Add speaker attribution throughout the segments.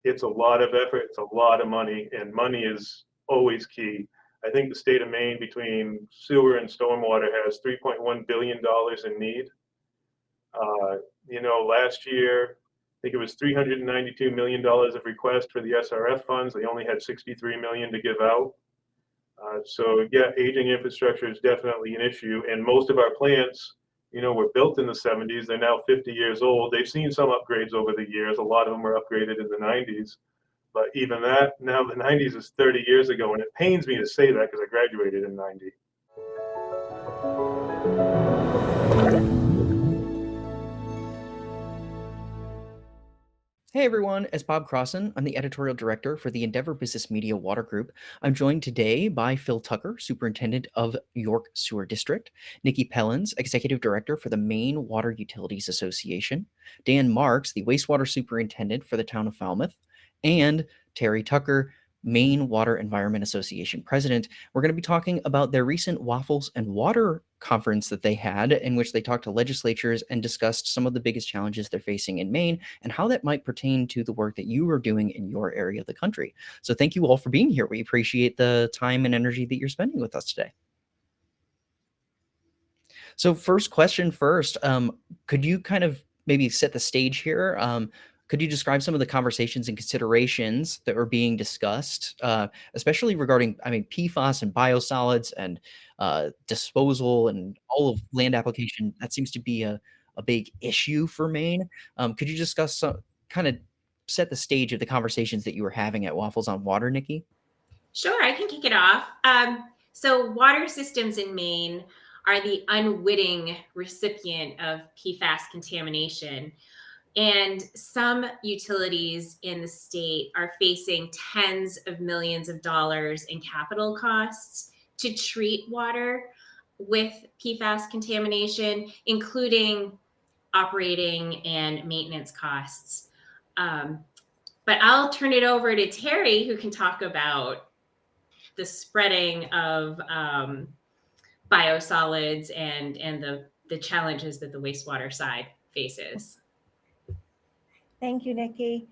Speaker 1: it's a lot of effort, it's a lot of money, and money is always key. I think the state of Maine, between sewer and stormwater, has $3.1 billion in need. Uh, last year, I think it was $392 million of requests for the SRF funds. They only had 63 million to give out. So yeah, aging infrastructure is definitely an issue. And most of our plants, were built in the 70s. They're now 50 years old. They've seen some upgrades over the years. A lot of them were upgraded in the 90s. But even that, now the 90s is 30 years ago. And it pains me to say that because I graduated in 90.
Speaker 2: Hey everyone, as Bob Crossan, I'm the editorial director for the Endeavor Business Media Water Group. I'm joined today by Phil Tucker, Superintendent of York Sewer District, Nikki Pellins, Executive Director for the Maine Water Utilities Association, Dan Marks, the Wastewater Superintendent for the Town of Falmouth, and Terry Tucker, Maine Water Environment Association President. We're going to be talking about their recent Waffles and Water conference that they had, in which they talked to legislatures and discussed some of the biggest challenges they're facing in Maine and how that might pertain to the work that you are doing in your area of the country. So thank you all for being here. We appreciate the time and energy that you're spending with us today. So first question first, could you kind of maybe set the stage here? Could you describe some of the conversations and considerations that were being discussed, especially regarding, PFAS and biosolids and disposal and all of land application? That seems to be a big issue for Maine. Could you discuss some kind of set the stage of the conversations that you were having at Waffles on Water, Nikki?
Speaker 3: Sure, I can kick it off. So water systems in Maine are the unwitting recipient of PFAS contamination. And some utilities in the state are facing tens of millions of dollars in capital costs to treat water with PFAS contamination, including operating and maintenance costs. But I'll turn it over to Terry, who can talk about the spreading of biosolids and the challenges that the wastewater side faces.
Speaker 4: Thank you, Nikki.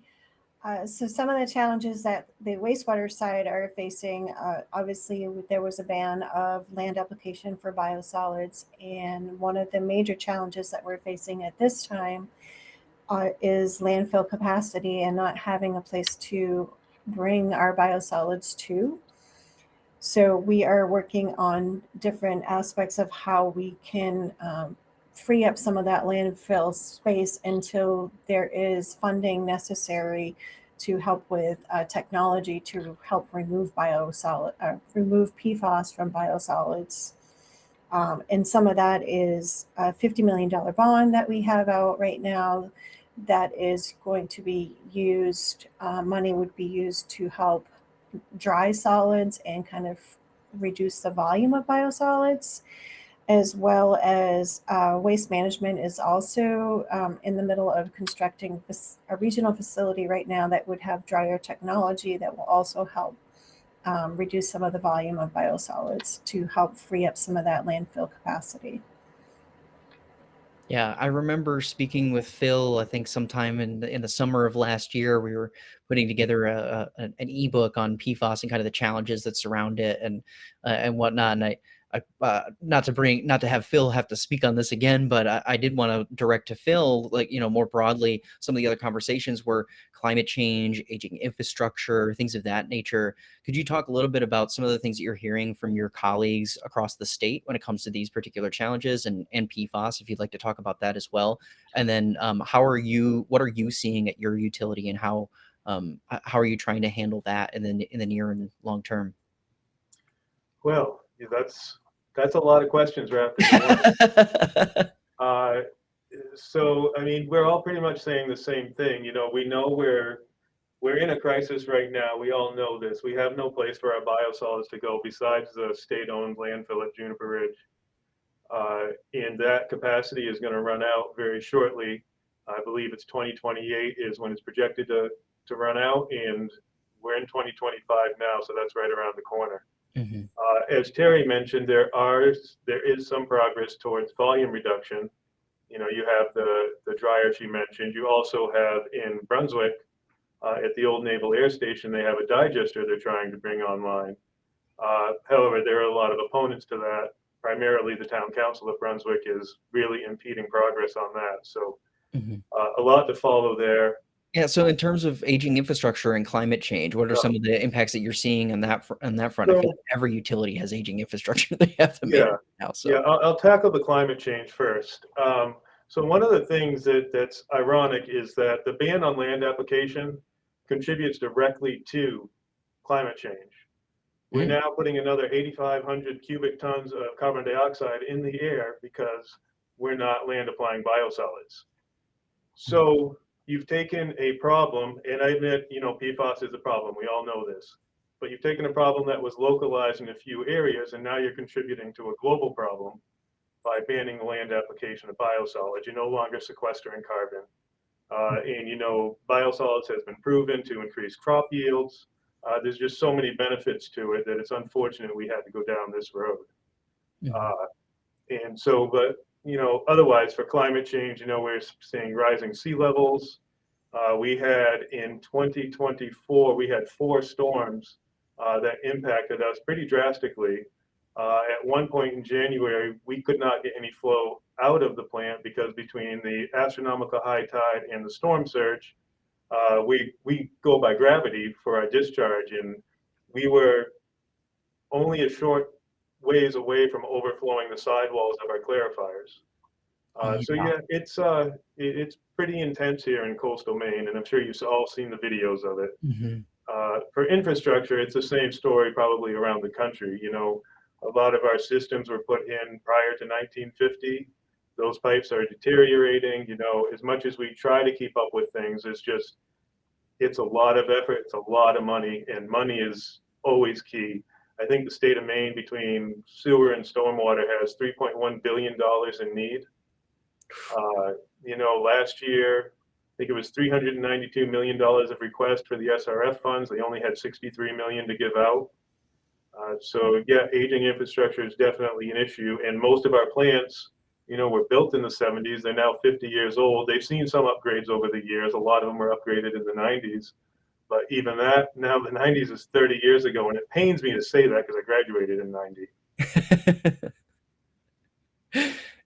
Speaker 4: So some of the challenges that the wastewater side are facing, obviously there was a ban of land application for biosolids, and one of the major challenges that we're facing at this time is landfill capacity and not having a place to bring our biosolids to. So we are working on different aspects of how we can free up some of that landfill space until there is funding necessary to help with technology to help remove remove PFAS from biosolids. And some of that is a $50 million bond that we have out right now that is going to be used, money would be used to help dry solids and kind of reduce the volume of biosolids, as well as waste management is also in the middle of constructing a regional facility right now that would have dryer technology that will also help reduce some of the volume of biosolids to help free up some of that landfill capacity.
Speaker 2: Yeah, I remember speaking with Phil, I think sometime in the summer of last year. We were putting together an ebook on PFAS and kind of the challenges that surround it and whatnot. And not to have Phil have to speak on this again, but I did want to direct to Phil, more broadly, some of the other conversations were climate change, aging infrastructure, things of that nature. Could you talk a little bit about some of the things that you're hearing from your colleagues across the state when it comes to these particular challenges and PFAS, if you'd like to talk about that as well? And then what are you seeing at your utility, and how are you trying to handle that in the near and long term?
Speaker 1: Well, yeah, that's a lot of questions wrapped into one. So, we're all pretty much saying the same thing. We know we're in a crisis right now. We all know this. We have no place for our biosolids to go besides the state-owned landfill at Juniper Ridge. And that capacity is going to run out very shortly. I believe it's 2028 is when it's projected to run out, and we're in 2025 now, so that's right around the corner.
Speaker 2: Mm-hmm.
Speaker 1: As Terry mentioned, there is some progress towards volume reduction. You have the dryer she mentioned. You also have in Brunswick, At the old Naval Air Station, they have a digester they're trying to bring online. However, there are a lot of opponents to that. Primarily, the town council of Brunswick is really impeding progress on that. So a lot to follow there.
Speaker 2: Yeah. So in terms of aging infrastructure and climate change, what are some of the impacts that you're seeing on that front? I feel like every utility has aging infrastructure they have to manage now. So
Speaker 1: I'll tackle the climate change first. So one of the things that's ironic is that the ban on land application contributes directly to climate change. We're now putting another 8,500 cubic tons of carbon dioxide in the air because we're not land applying biosolids. So you've taken a problem, and I admit, PFAS is a problem. We all know this. But you've taken a problem that was localized in a few areas, and now you're contributing to a global problem by banning the land application of biosolids. You're no longer sequestering carbon. And biosolids has been proven to increase crop yields. There's just so many benefits to it that it's unfortunate we had to go down this road. Otherwise for climate change, we're seeing rising sea levels. We had in 2024, we had 4 storms that impacted us pretty drastically. At one point in January, we could not get any flow out of the plant because between the astronomical high tide and the storm surge, we go by gravity for our discharge, and we were only a short ways away from overflowing the sidewalls of our clarifiers. It's pretty intense here in coastal Maine, and I'm sure you've all seen the videos of it. For infrastructure, it's the same story probably around the country. A lot of our systems were put in prior to 1950. Those pipes are deteriorating. As much as we try to keep up with things, it's a lot of effort, it's a lot of money, and money is always key. I think the state of Maine, between sewer and stormwater, has $3.1 billion in need. Last year, I think it was $392 million of requests for the SRF funds. They only had $63 million to give out. Aging infrastructure is definitely an issue. And most of our plants, were built in the 70s. They're now 50 years old. They've seen some upgrades over the years. A lot of them were upgraded in the 90s. But even that, now the 90s is 30 years ago. And it pains me to say that because I graduated in 90.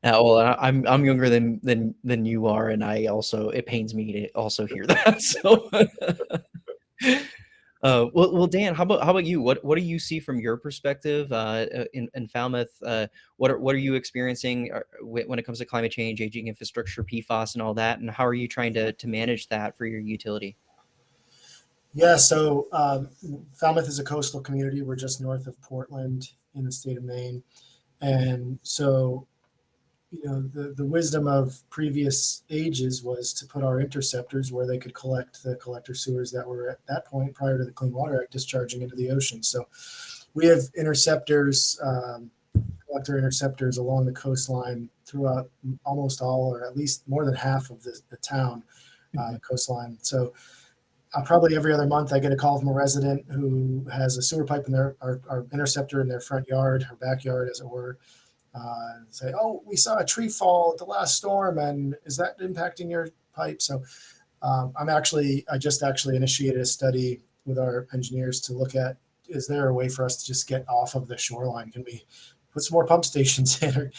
Speaker 2: Well, I'm younger than you are, and it pains me to also hear that. So, well, Dan, how about you? What do you see from your perspective in Falmouth? What are you experiencing when it comes to climate change, aging infrastructure, PFAS, and all that? And how are you trying to manage that for your utility?
Speaker 5: Yeah, so Falmouth is a coastal community. We're just north of Portland in the state of Maine, and so the wisdom of previous ages was to put our interceptors where they could collect the collector sewers that were at that point prior to the Clean Water Act discharging into the ocean. So we have interceptors, collector interceptors along the coastline throughout almost all, or at least more than half of the town coastline. So probably every other month I get a call from a resident who has a sewer pipe in our interceptor in their front yard, her backyard as it were. Say, oh, we saw a tree fall at the last storm, and is that impacting your pipe? So I just actually initiated a study with our engineers to look at, is there a way for us to just get off of the shoreline? Can we put some more pump stations in? Or,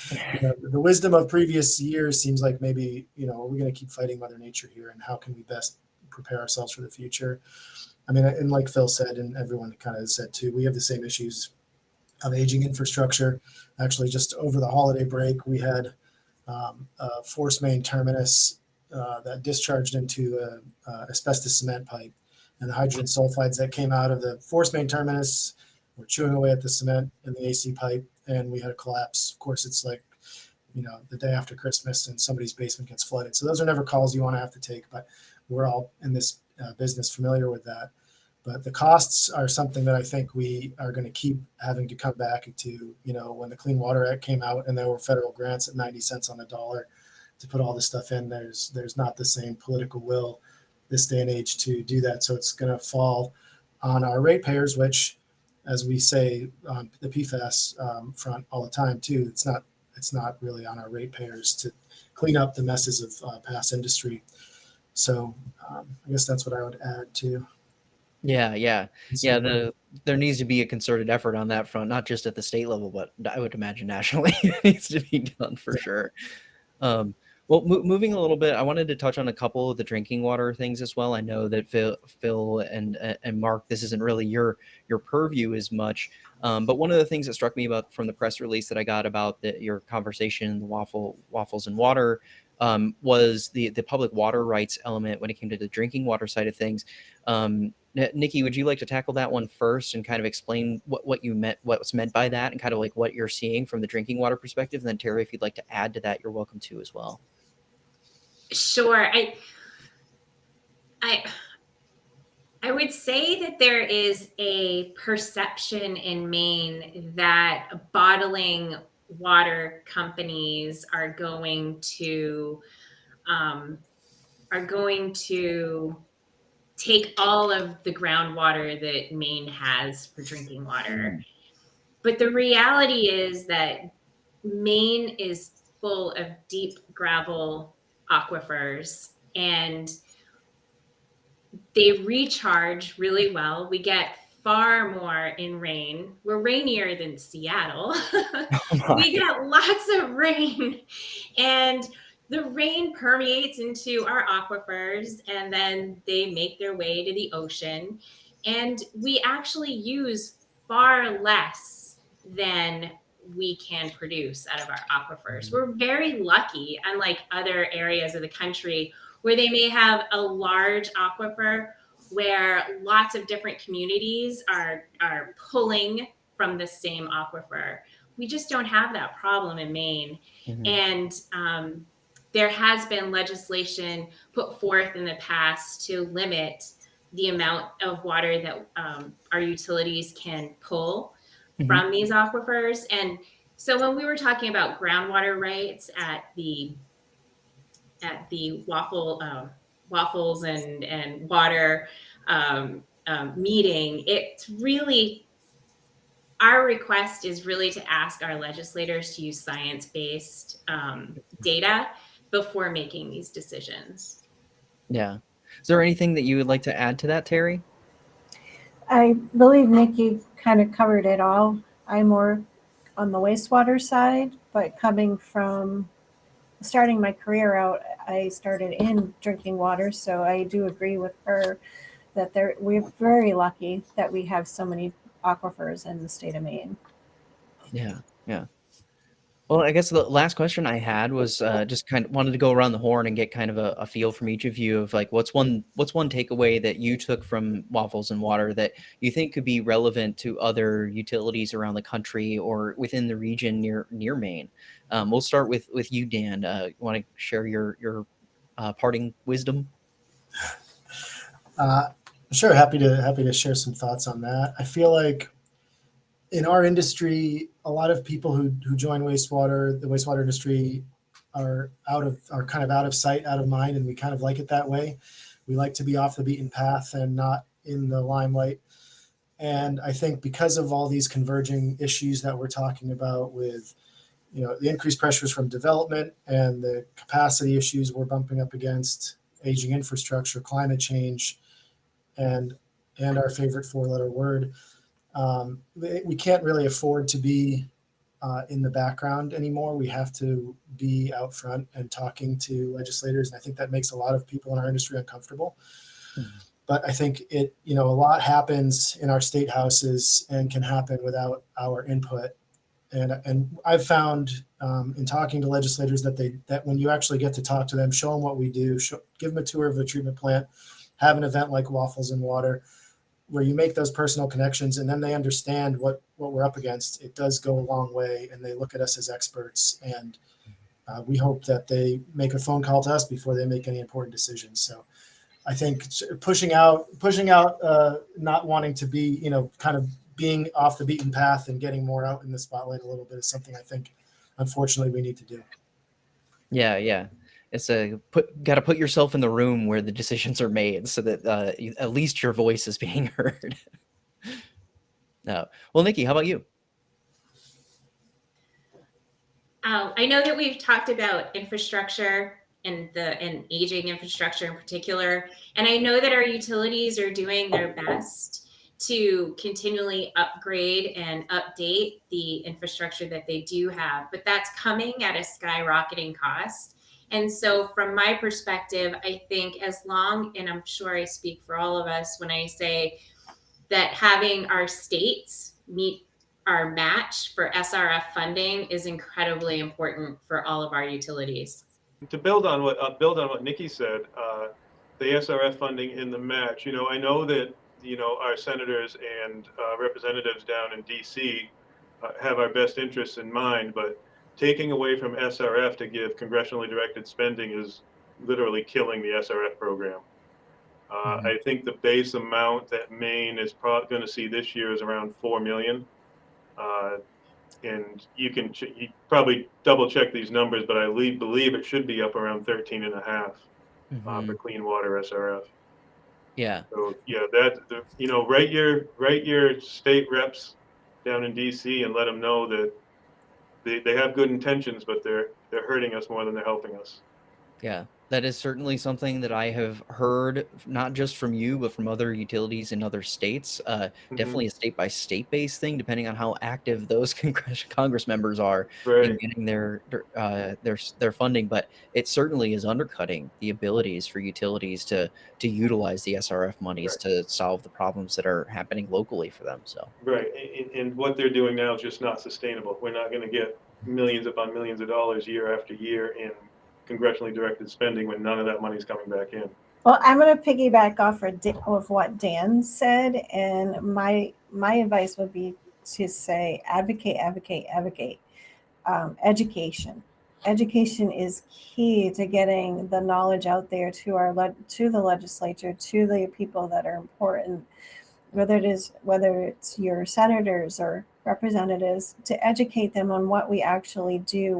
Speaker 5: the wisdom of previous years seems like maybe, are we going to keep fighting Mother Nature here, and how can we best prepare ourselves for the future? I mean, and like Phil said, and everyone kind of said too, we have the same issues of aging infrastructure. Actually, just over the holiday break, we had a force main terminus that discharged into a asbestos cement pipe, and the hydrogen sulfides that came out of the force main terminus were chewing away at the cement in the AC pipe, and we had a collapse. Of course, it's like, the day after Christmas and somebody's basement gets flooded. So those are never calls you want to have to take, but we're all in this business familiar with that. But the costs are something that I think we are going to keep having to come back to. When the Clean Water Act came out and there were federal grants at 90 cents on the dollar to put all this stuff in, there's not the same political will this day and age to do that. So it's going to fall on our ratepayers, which, as we say on the PFAS front all the time too, it's not really on our ratepayers to clean up the messes of past industry. So I guess that's what I would add to.
Speaker 2: Yeah. There needs to be a concerted effort on that front, not just at the state level, but I would imagine nationally it needs to be done for sure. Well, moving a little bit, I wanted to touch on a couple of the drinking water things as well. I know that Phil and Mark, this isn't really your purview as much, but one of the things that struck me about from the press release that I got about your conversation, the Waffles and Water, was the public water rights element when it came to the drinking water side of things. Nikki, would you like to tackle that one first and kind of explain what you meant, what's meant by that, and kind of like what you're seeing from the drinking water perspective? And then Terry, if you'd like to add to that, you're welcome to as well.
Speaker 3: Sure. I would say that there is a perception in Maine that bottling water companies are going to take all of the groundwater that Maine has for drinking water. But the reality is that Maine is full of deep gravel aquifers, and they recharge really well. We get far more in rain. We're rainier than Seattle. We get lots of rain, and the rain permeates into our aquifers, and then they make their way to the ocean. And we actually use far less than we can produce out of our aquifers. We're very lucky, unlike other areas of the country where they may have a large aquifer where lots of different communities are pulling from the same aquifer. We just don't have that problem in Maine. And there has been legislation put forth in the past to limit the amount of water that our utilities can pull from these aquifers. And so when we were talking about groundwater rights at the Waffles and Water meeting, it's really, our request is really to ask our legislators to use science-based data before making these decisions.
Speaker 2: Yeah. Is there anything that you would like to add to that, Terry?
Speaker 4: I believe Nikki kind of covered it all. I'm more on the wastewater side, but coming from starting my career out, I started in drinking water. So I do agree with her that we're very lucky that we have so many aquifers in the state of Maine.
Speaker 2: Yeah. Well, I guess the last question I had was just kind of wanted to go around the horn and get kind of a feel from each of you of like what's one takeaway that you took from Waffles and Water that you think could be relevant to other utilities around the country or within the region near Maine. We'll start with you, Dan. You want to share your parting wisdom?
Speaker 5: Sure, happy to share some thoughts on that. I feel like in our industry, a lot of people who join the wastewater industry are kind of out of sight, out of mind, and we kind of like it that way. We like to be off the beaten path and not in the limelight. And I think because of all these converging issues that we're talking about with, the increased pressures from development and the capacity issues we're bumping up against, aging infrastructure, climate change, and our favorite four-letter word, we can't really afford to be in the background anymore. We have to be out front and talking to legislators. And I think that makes a lot of people in our industry uncomfortable. But I think a lot happens in our state houses and can happen without our input. And I've found in talking to legislators that when you actually get to talk to them, show them what we do, give them a tour of the treatment plant, have an event like Waffles and Water, where you make those personal connections and then they understand what we're up against, it does go a long way, and they look at us as experts. And we hope that they make a phone call to us before they make any important decisions. So I think pushing out, not wanting to be, kind of being off the beaten path and getting more out in the spotlight a little bit is something I think, unfortunately, we need to do.
Speaker 2: Yeah. It's got to put yourself in the room where the decisions are made so that at least your voice is being heard. No. Well, Nikki, how about you?
Speaker 3: I know that we've talked about infrastructure and aging infrastructure in particular. And I know that our utilities are doing their best to continually upgrade and update the infrastructure that they do have, but that's coming at a skyrocketing cost. And so from my perspective, I think as long, and I'm sure I speak for all of us when I say that having our states meet our match for SRF funding is incredibly important for all of our utilities.
Speaker 1: To build on what Nikki said, the SRF funding in the match. I know that our senators and representatives down in D.C. Have our best interests in mind, but taking away from SRF to give congressionally directed spending is literally killing the SRF program. I think the base amount that Maine is probably going to see this year is around $4 million. And you probably double check these numbers, but I believe it should be up around 13 and a half for clean water SRF.
Speaker 2: Yeah.
Speaker 1: So yeah, write your state reps down in DC and let them know that they have good intentions, but they're hurting us more than they're helping us.
Speaker 2: Yeah, that is certainly something that I have heard, not just from you, but from other utilities in other states. Definitely a state by state based thing, depending on how active those Congress members are in
Speaker 1: Right.
Speaker 2: getting their funding. But it certainly is undercutting the abilities for utilities to utilize the SRF monies to solve the problems that are happening locally for them. So
Speaker 1: Right, and what they're doing now is just not sustainable. We're not going to get millions upon millions of dollars year after year in congressionally directed spending when none of that money is coming back in.
Speaker 4: Well, I'm going to piggyback off of what Dan said, and my advice would be to say advocate. Education. Education is key to getting the knowledge out there to the legislature, to the people that are important, whether it's your senators or representatives, to educate them on what we actually do,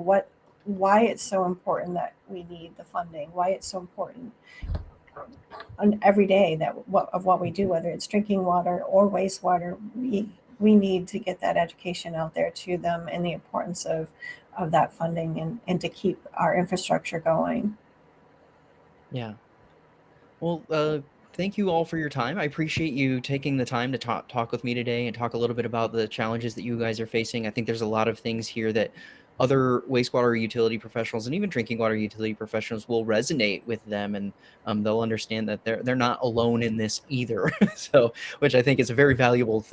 Speaker 4: why it's so important that we need the funding, why it's so important on every day of what we do, whether it's drinking water or wastewater. We need to get that education out there to them and the importance of that funding and to keep our infrastructure going.
Speaker 2: yeah. Well, thank you all for your time. I appreciate you taking the time to talk with me today and talk a little bit about the challenges that you guys are facing. I think there's a lot of things here that other wastewater utility professionals and even drinking water utility professionals will resonate with them, and they'll understand that they're not alone in this either. So, which I think is a very valuable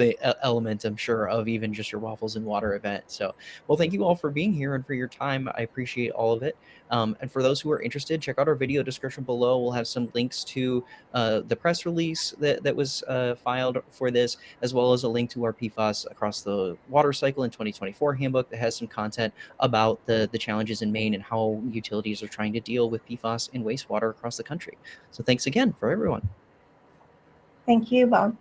Speaker 2: element, I'm sure, of even just your Waffles and Water event. So, well, thank you all for being here and for your time. I appreciate all of it. And for those who are interested, check out our video description below. We'll have some links to the press release that was filed for this, as well as a link to our PFAS across the water cycle in 2024 handbook that has some content about the challenges in Maine and how utilities are trying to deal with PFAS in wastewater across the country. So thanks again for everyone.
Speaker 4: Thank you, Bob.